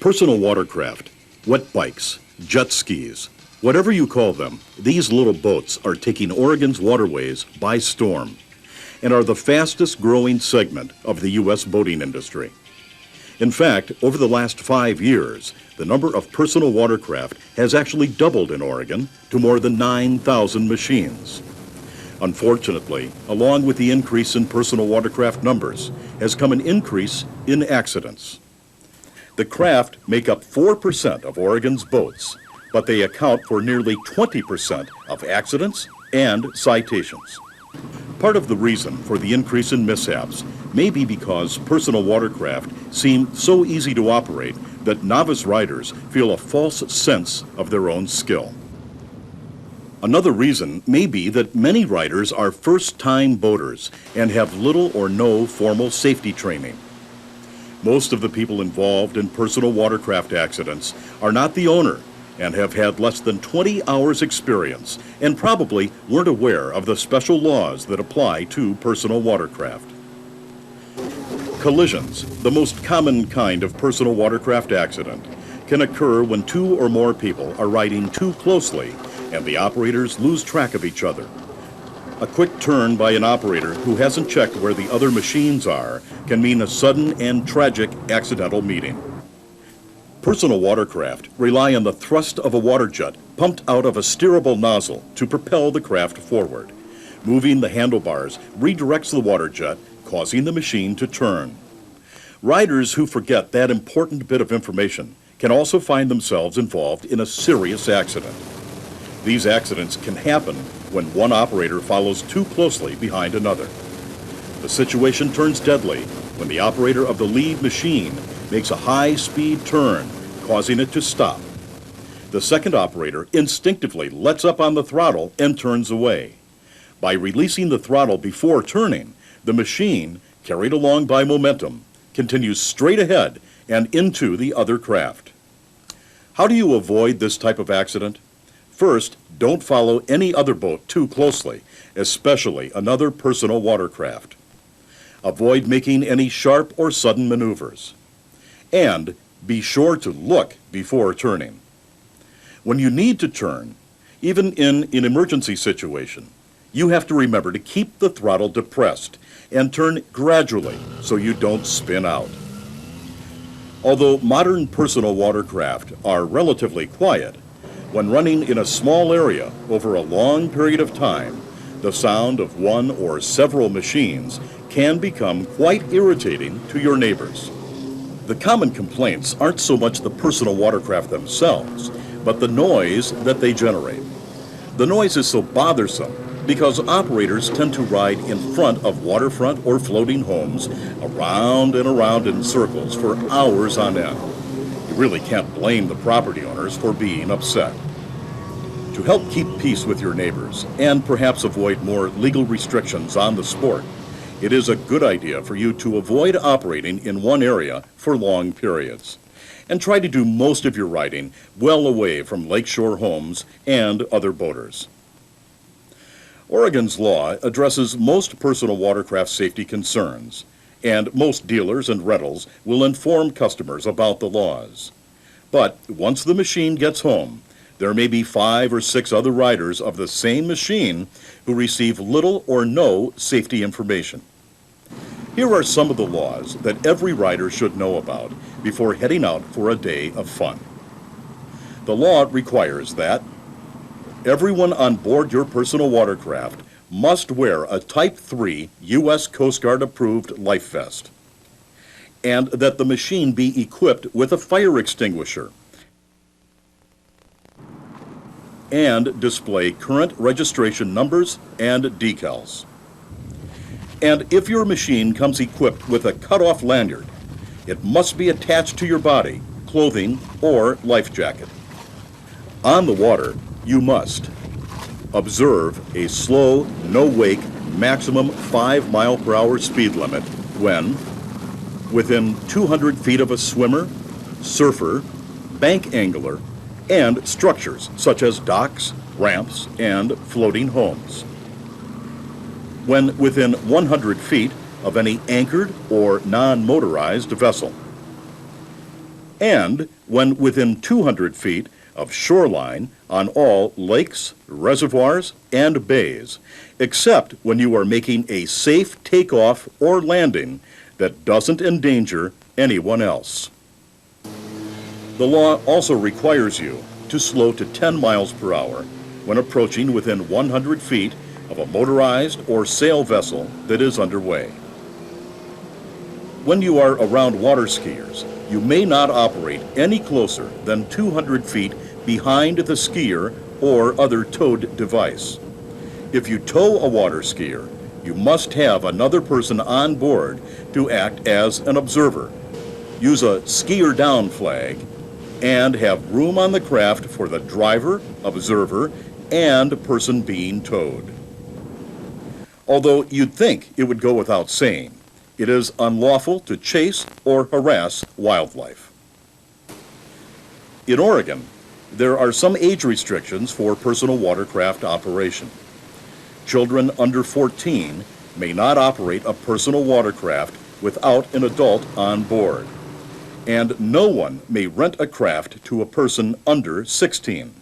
Personal watercraft, wet bikes, jet skis, whatever you call them, these little boats are taking Oregon's waterways by storm and are the fastest growing segment of the U.S. boating industry. In fact, over the last 5 years, the number of personal watercraft has actually doubled in Oregon to more than 9,000 machines. Unfortunately, along with the increase in personal watercraft numbers, has come an increase in accidents. The craft make up 4% of Oregon's boats, but they account for nearly 20% of accidents and citations. Part of the reason for the increase in mishaps may be because personal watercraft seem so easy to operate that novice riders feel a false sense of their own skill. Another reason may be that many riders are first-time boaters and have little or no formal safety training. Most of the people involved in personal watercraft accidents are not the owner and have had less than 20 hours experience and probably weren't aware of the special laws that apply to personal watercraft. Collisions, the most common kind of personal watercraft accident, can occur when two or more people are riding too closely and the operators lose track of each other. A quick turn by an operator who hasn't checked where the other machines are can mean a sudden and tragic accidental meeting. Personal watercraft rely on the thrust of a water jet pumped out of a steerable nozzle to propel the craft forward. Moving the handlebars redirects the water jet, causing the machine to turn. Riders who forget that important bit of information can also find themselves involved in a serious accident. These accidents can happen when one operator follows too closely behind another. The situation turns deadly when the operator of the lead machine makes a high-speed turn, causing it to stop. The second operator instinctively lets up on the throttle and turns away. By releasing the throttle before turning, the machine, carried along by momentum, continues straight ahead and into the other craft. How do you avoid this type of accident? First, don't follow any other boat too closely, especially another personal watercraft. Avoid making any sharp or sudden maneuvers. And be sure to look before turning. When you need to turn, even in an emergency situation, you have to remember to keep the throttle depressed and turn gradually so you don't spin out. Although modern personal watercraft are relatively quiet, when running in a small area over a long period of time, the sound of one or several machines can become quite irritating to your neighbors. The common complaints aren't so much the personal watercraft themselves, but the noise that they generate. The noise is so bothersome because operators tend to ride in front of waterfront or floating homes around and around in circles for hours on end. You really can't blame the property owners for being upset. To help keep peace with your neighbors and perhaps avoid more legal restrictions on the sport, it is a good idea for you to avoid operating in one area for long periods and try to do most of your riding well away from lakeshore homes and other boaters. Oregon's law addresses most personal watercraft safety concerns, and most dealers and rentals will inform customers about the laws. But once the machine gets home, there may be 5 or 6 other riders of the same machine who receive little or no safety information. Here are some of the laws that every rider should know about before heading out for a day of fun. The law requires that everyone on board your personal watercraft must wear a Type 3 U.S. Coast Guard approved life vest, and that the machine be equipped with a fire extinguisher and display current registration numbers and decals. And if your machine comes equipped with a cut-off lanyard, it must be attached to your body, clothing, or life jacket. On the water, you must observe a slow, no-wake, maximum 5 mile-per-hour speed limit when within 200 feet of a swimmer, surfer, bank angler, and structures such as docks, ramps, and floating homes. When within 100 feet of any anchored or non-motorized vessel. and when within 200 feet of shoreline on all lakes, reservoirs, and bays, except when you are making a safe takeoff or landing that doesn't endanger anyone else. The law also requires you to slow to 10 miles per hour when approaching within 100 feet of a motorized or sail vessel that is underway. When you are around water skiers, you may not operate any closer than 200 feet behind the skier or other towed device. If you tow a water skier, you must have another person on board to act as an observer. Use a skier down flag and have room on the craft for the driver, observer, and person being towed. Although you'd think it would go without saying, it is unlawful to chase or harass wildlife. In Oregon, there are some age restrictions for personal watercraft operation. Children under 14 may not operate a personal watercraft without an adult on board, and no one may rent a craft to a person under 16.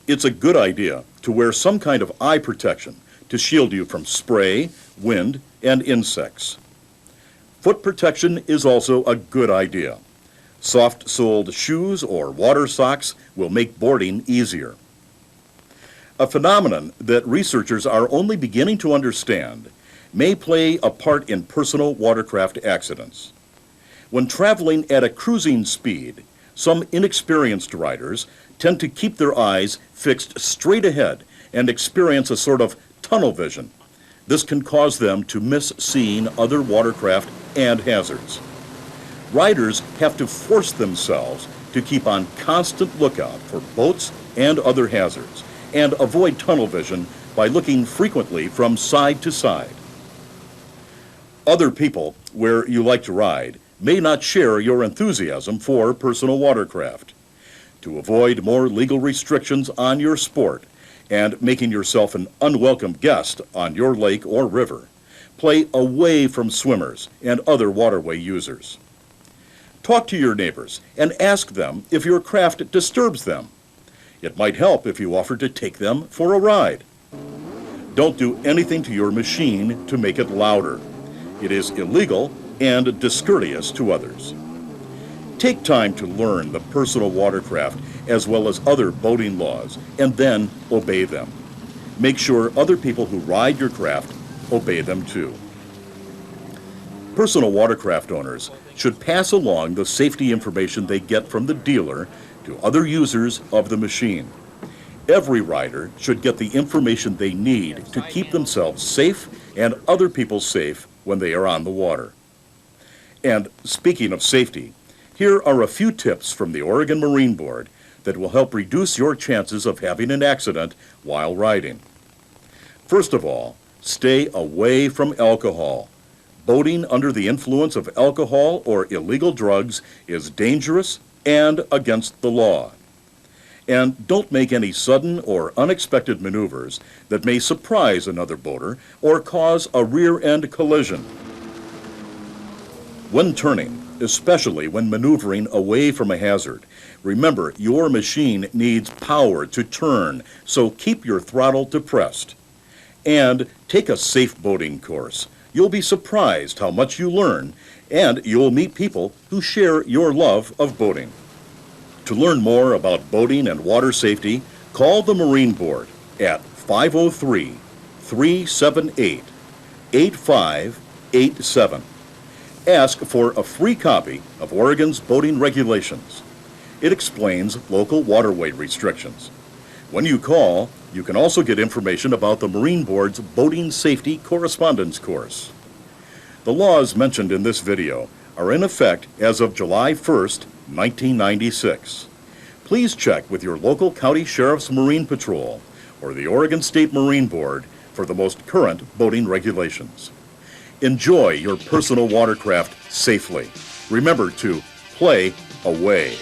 It's a good idea to wear some kind of eye protection to shield you from spray, wind, and insects. Foot protection is also a good idea. Soft-soled shoes or water socks will make boarding easier. A phenomenon that researchers are only beginning to understand may play a part in personal watercraft accidents. When traveling at a cruising speed, some inexperienced riders tend to keep their eyes fixed straight ahead and experience a sort of tunnel vision. This can cause them to miss seeing other watercraft and hazards. Riders have to force themselves to keep on constant lookout for boats and other hazards and avoid tunnel vision by looking frequently from side to side. Other people where you like to ride may not share your enthusiasm for personal watercraft. To avoid more legal restrictions on your sport and making yourself an unwelcome guest on your lake or river, play away from swimmers and other waterway users. Talk to your neighbors and ask them if your craft disturbs them. It might help if you offer to take them for a ride. Don't do anything to your machine to make it louder. It is illegal and discourteous to others. Take time to learn the personal watercraft as well as other boating laws and then obey them. Make sure other people who ride your craft obey them too. Personal watercraft owners should pass along the safety information they get from the dealer to other users of the machine. Every rider should get the information they need to keep themselves safe and other people safe when they are on the water. And speaking of safety, here are a few tips from the Oregon Marine Board that will help reduce your chances of having an accident while riding. First of all, stay away from alcohol. Boating under the influence of alcohol or illegal drugs is dangerous and against the law. And don't make any sudden or unexpected maneuvers that may surprise another boater or cause a rear-end collision. When turning, especially when maneuvering away from a hazard, remember your machine needs power to turn, so keep your throttle depressed. And take a safe boating course. You'll be surprised how much you learn, and you'll meet people who share your love of boating. To learn more about boating and water safety, call the Marine Board at 503-378-8587. Ask for a free copy of Oregon's boating regulations. It explains local waterway restrictions. When you call, you can also get information about the Marine Board's Boating Safety Correspondence Course. The laws mentioned in this video are in effect as of July 1st, 1996. Please check with your local county sheriff's Marine Patrol or the Oregon State Marine Board for the most current boating regulations. Enjoy your personal watercraft safely. Remember to play away.